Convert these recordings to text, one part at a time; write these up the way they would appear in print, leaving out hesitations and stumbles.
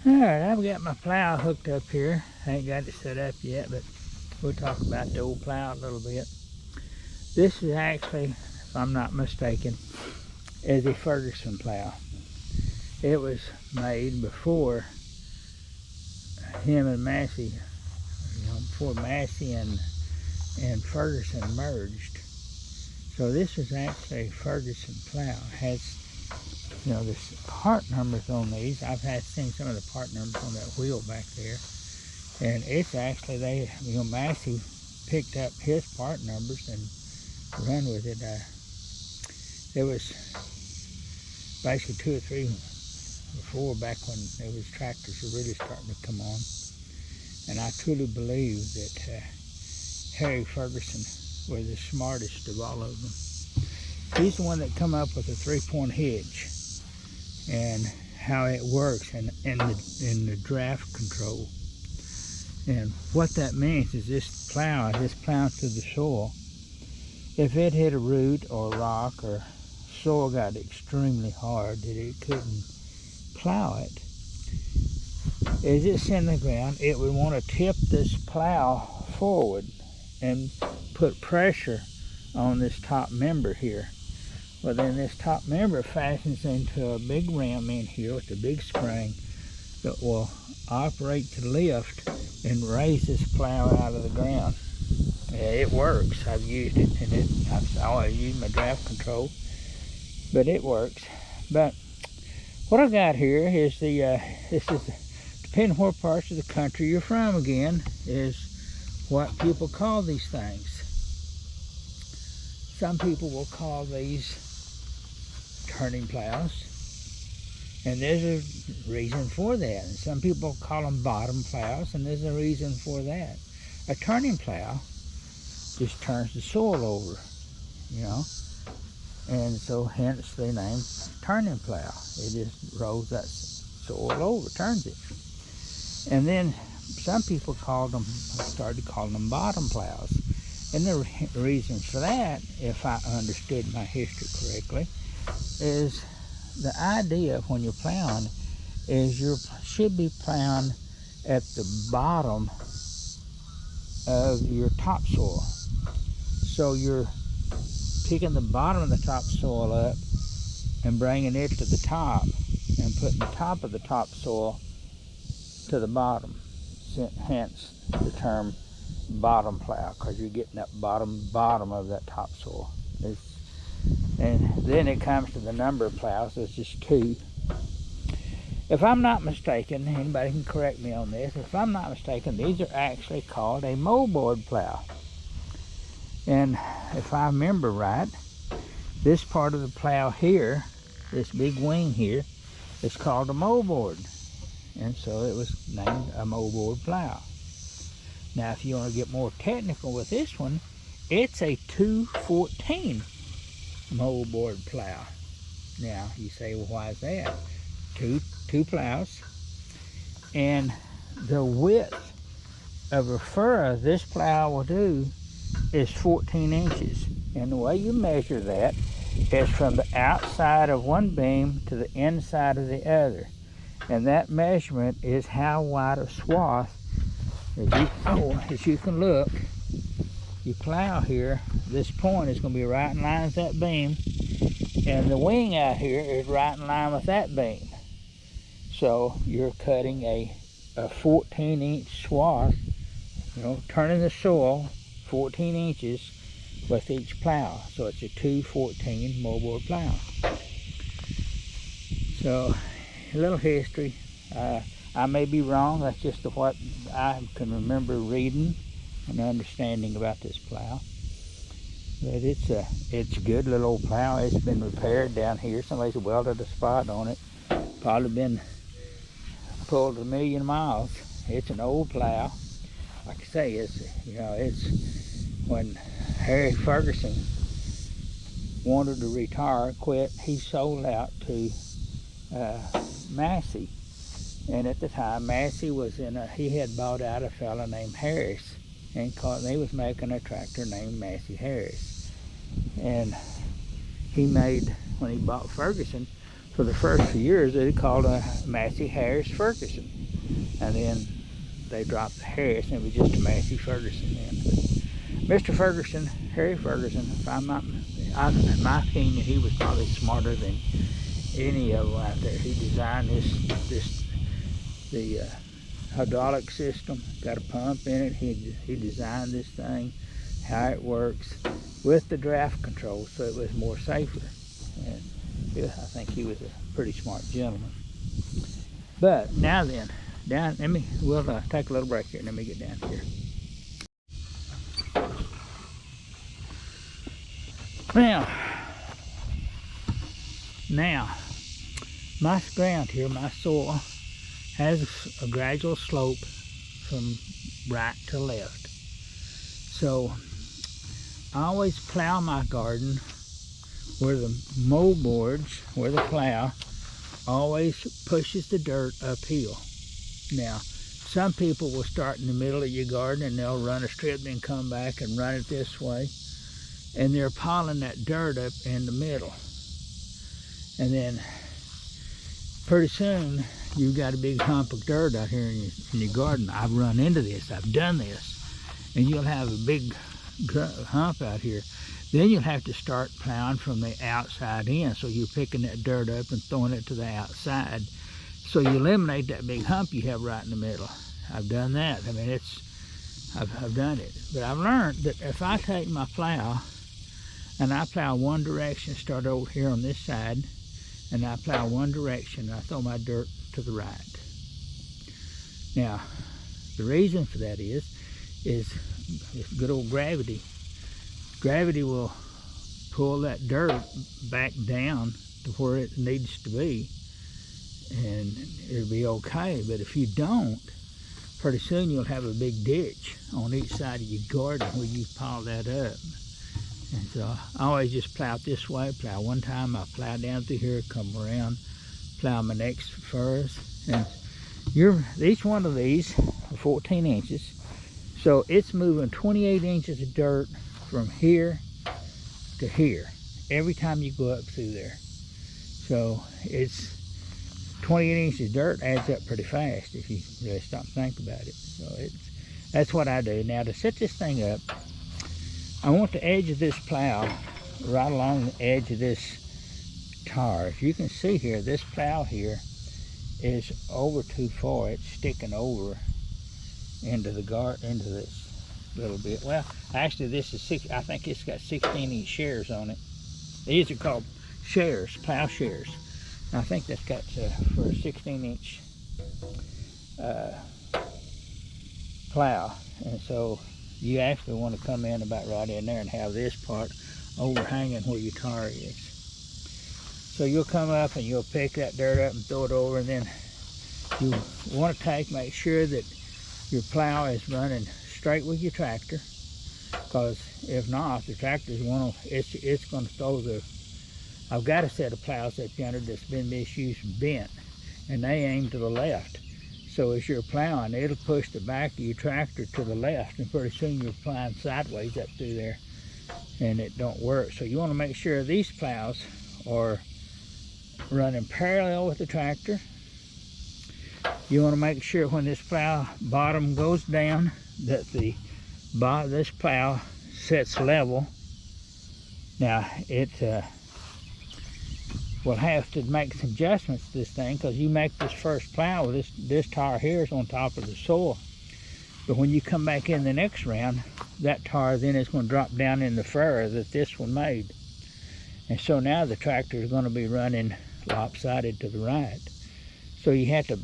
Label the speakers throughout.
Speaker 1: Alright, I've got my plow hooked up here. I ain't got it set up yet, but we'll talk about the old plow a little bit. This is actually, if I'm not mistaken, is a Ferguson plow. It was made before him and Massey, before Massey and Ferguson merged. So this is actually a Ferguson plow. It has, this part numbers on these. I've seen some of the part numbers on that wheel back there. And it's actually, Massey picked up his part numbers and run with it. There was basically 2 or 3 or 4 back when there was tractors were really starting to come on. And I truly believe that Harry Ferguson was the smartest of all of them. He's the one that come up with the 3-point hedge and how it works and in the draft control. And what that means is this plow through the soil. If it hit a root or a rock or soil got extremely hard that it couldn't plow it, as it's in the ground, it would want to tip this plow forward and put pressure on this top member here. Well, then this top member fastens into a big ram in here with a big spring that will operate to lift and raise this plow out of the ground. Yeah, it works. I've used it, and I always use my draft control, but it works. But what I got here is this is, depending what parts of the country you're from again, is what people call these things. Some people will call these turning plows, and there's a reason for that. And some people call them bottom plows, and there's a reason for that. A turning plow just turns the soil over, and so hence the name turning plow. It just rolls that soil over, turns it. And then some people started calling them bottom plows. And the reason for that, if I understood my history correctly, is the idea of when you're plowing is you should be plowing at the bottom of your topsoil. So you're picking the bottom of the topsoil up and bringing it to the top and putting the top of the topsoil to the bottom. Hence the term bottom plow, because you're getting that bottom of that topsoil. And then it comes to the number of plows. There's just 2. If I'm not mistaken, anybody can correct me on this, if I'm not mistaken, these are actually called a moldboard plow. And if I remember right, this part of the plow here, this big wing here, is called a moldboard. And so it was named a moldboard plow. Now, if you want to get more technical with this one, it's a 214 moldboard plow. Now, you say, well, why is that? Two plows, and the width of a furrow this plow will do is 14 inches. And the way you measure that is from the outside of one beam to the inside of the other. And that measurement is how wide a swath, as you can look, you plow here, this point is going to be right in line with that beam, and the wing out here is right in line with that beam. So you're cutting a 14-inch swath, turning the soil 14 inches with each plow. So it's a 214 moldboard plow. So a little history. I may be wrong. That's just what I can remember reading and understanding about this plow. But it's a good little old plow. It's been repaired down here. Somebody's welded a spot on it. Probably been pulled 1,000,000 miles. It's an old plow. Like I say, it's when Harry Ferguson wanted to retire, quit, he sold out to Massey. And at the time, Massey was he had bought out a fella named Harris, and they was making a tractor named Massey Harris. And he made, when he bought Ferguson, for the first few years, they called Massey Harris Ferguson. and then they dropped the Harris, and it was just a Massey Ferguson then. Mr. Ferguson, Harry Ferguson, if I'm not, in my opinion, he was probably smarter than any of them out there. He designed the hydraulic system, got a pump in it. He designed this thing, how it works, with the draft control, so it was more safer. And yeah, I think he was a pretty smart gentleman. But now then, we'll take a little break here and let me get down here. Now, my ground here, my soil, has a gradual slope from right to left. So I always plow my garden where the mow boards, where the plow always pushes the dirt uphill. Now, some people will start in the middle of your garden and they'll run a strip, then come back and run it this way. And they're piling that dirt up in the middle. And then pretty soon you've got a big hump of dirt out here in your garden. I've run into this, I've done this. And you'll have a big hump out here. Then you'll have to start plowing from the outside in. So you're picking that dirt up and throwing it to the outside. So you eliminate that big hump you have right in the middle. I've done that. I mean, I've done it. But I've learned that if I take my plow and I plow one direction, start over here on this side, and I plow one direction, and I throw my dirt to the right. Now, the reason for that is it's good old gravity. Gravity will pull that dirt back down to where it needs to be, and it'll be okay. But if you don't, pretty soon you'll have a big ditch on each side of your garden where you pile that up. And so I always just plow it this way, plow one time, I plow down through here, come around, plow my next furrows. And each one of these are 14 inches. So it's moving 28 inches of dirt from here to here every time you go up through there. So it's 28 inches of dirt adds up pretty fast if you really stop and think about it. So that's what I do. Now to set this thing up, I want the edge of this plow right along the edge of this tar. If you can see here, this plow here is over too far. It's sticking over into this little bit. Well, actually this is I think it's got 16-inch shares on it. These are called shares, plow shares. And I think that's got for a 16-inch plow. And so you actually want to come in about right in there and have this part overhanging where your tar is. So you'll come up and you'll pick that dirt up and throw it over, and then you want to make sure that your plow is running straight with your tractor, because if not, the tractor's it's going to throw I've got a set of plows up yonder that's been misused, bent, and they aim to the left. So as you're plowing, it'll push the back of your tractor to the left, and pretty soon you're plowing sideways up through there, and it don't work. So you want to make sure these plows are running parallel with the tractor. You want to make sure when this plow bottom goes down that this plow sets level. Now it will have to make some adjustments to this thing, because you make this first plow with this tar here is on top of the soil. But when you come back in the next round, that tar then is going to drop down in the furrow that this one made. And so now the tractor is going to be running lopsided to the right. So you have to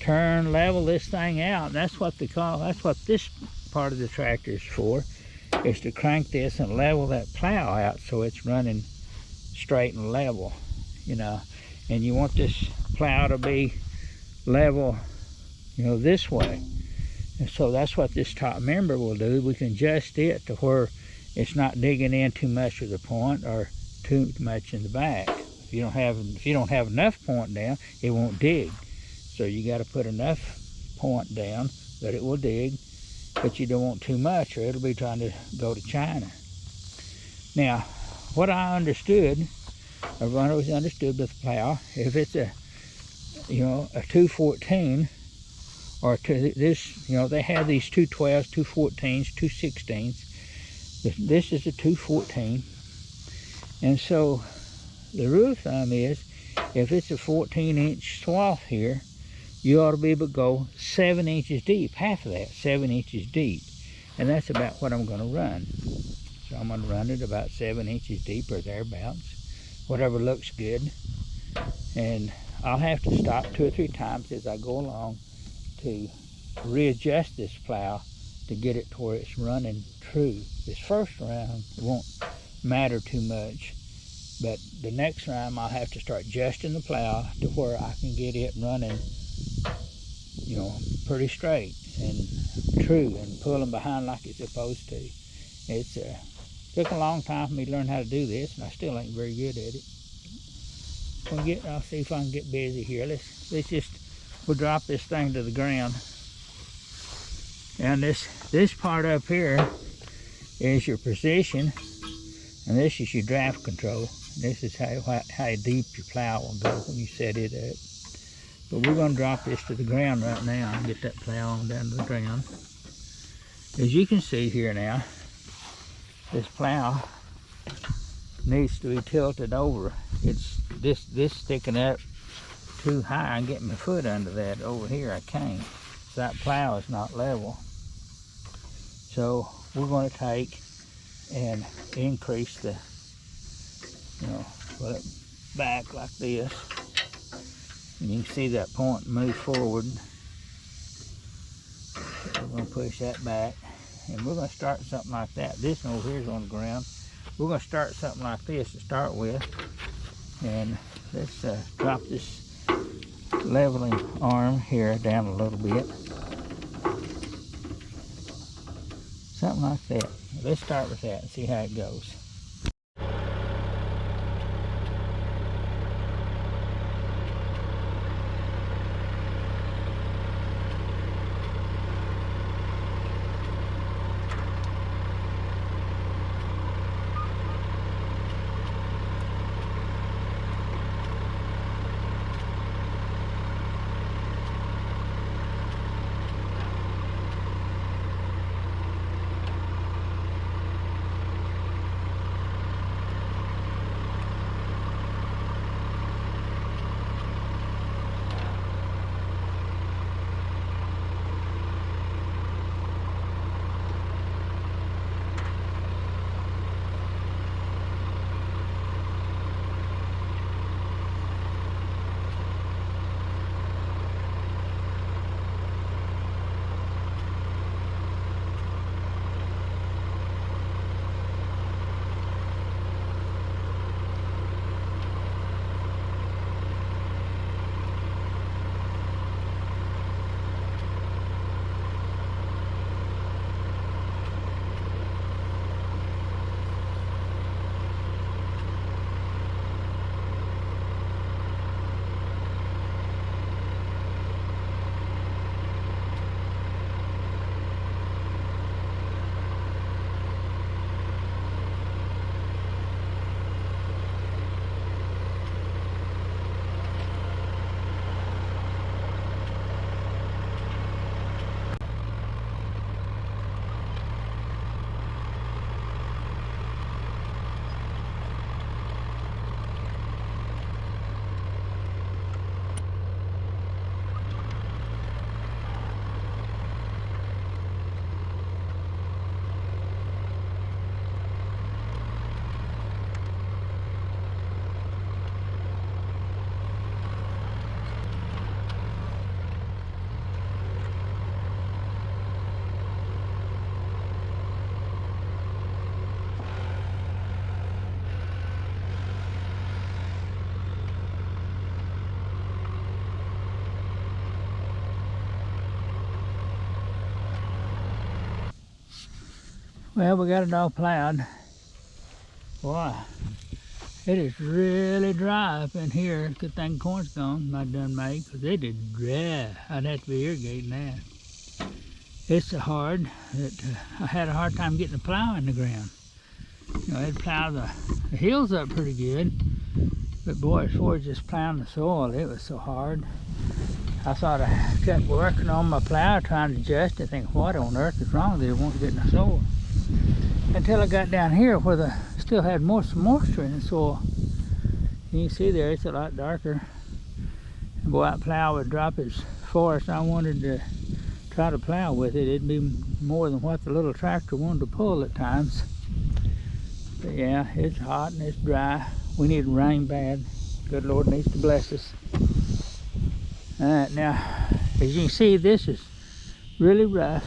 Speaker 1: level this thing out. That's what that's what this part of the tractor is for, is to crank this and level that plow out so it's running straight and level, you know. And you want this plow to be level, you know, this way. And so that's what this top member will do. We can adjust it to where it's not digging in too much of the point or too much in the back. If you don't have enough point down, it won't dig. So you got to put enough point down that it will dig, but you don't want too much or it'll be trying to go to China. Now, what I understood, I've always understood with the plow, if it's a 214, or to this, you know, they have these 212s, 214s, 216s. This is a 214. And so the rule of thumb is, if it's a 14-inch swath here, you ought to be able to go 7 inches deep, half of that, 7 inches deep. And that's about what I'm going to run. So I'm going to run it about 7 inches deep or thereabouts, whatever looks good. And I'll have to stop 2 or 3 times as I go along to readjust this plow to get it to where it's running true. This first round won't matter too much, but the next round I'll have to start adjusting the plow to where I can get it running, you know, pretty straight and true and pulling behind like it's supposed to. It's took a long time for me to learn how to do this, and I still ain't very good at it. I'll see if I can get busy here. We'll drop this thing to the ground. And this part up here is your position, and this is your draft control. This is how deep your plow will go when you set it up. But we're going to drop this to the ground right now and get that plow on down to the ground. As you can see here now, this plow needs to be tilted over. It's this sticking up too high. I'm getting my foot under that over here. I can't. So that plow is not level. So we're going to take and increase the, you know, put it back like this. And you can see that point move forward. So we're going to push that back. And we're going to start something like that. This one over here is on the ground. We're going to start something like this to start with. And let's drop this leveling arm here down a little bit. Something like that. Let's start with that and see how it goes. Well, we got it all plowed. Boy, it is really dry up in here. Good thing corn's gone, not done made, because it is dry. I'd have to be irrigating that. It's so hard that I had a hard time getting the plow in the ground. You know, I'd plow the hills up pretty good, but boy, as far as just plowing the soil, it was so hard. I thought I kept working on my plow, trying to adjust it, thinking, what on earth is wrong with it? It wasn't getting the soil. Until I got down here where the still had some moisture in the soil. You can see there, it's a lot darker. The boy, that plow would drop as far as I wanted to try to plow with it. It'd be more than what the little tractor wanted to pull at times. But yeah, it's hot and it's dry. We need rain bad. Good Lord needs to bless us. Alright, now, as you can see, this is really rough.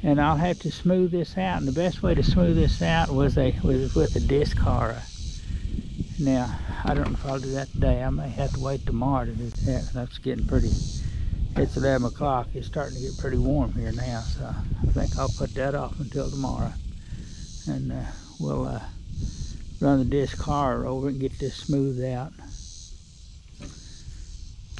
Speaker 1: And I'll have to smooth this out. And the best way to smooth this out was with a disc harrow. Now, I don't know if I'll do that today. I may have to wait tomorrow to do that. That's getting pretty, it's 11 o'clock. It's starting to get pretty warm here now. So I think I'll put that off until tomorrow. And we'll run the disc harrow over and get this smoothed out.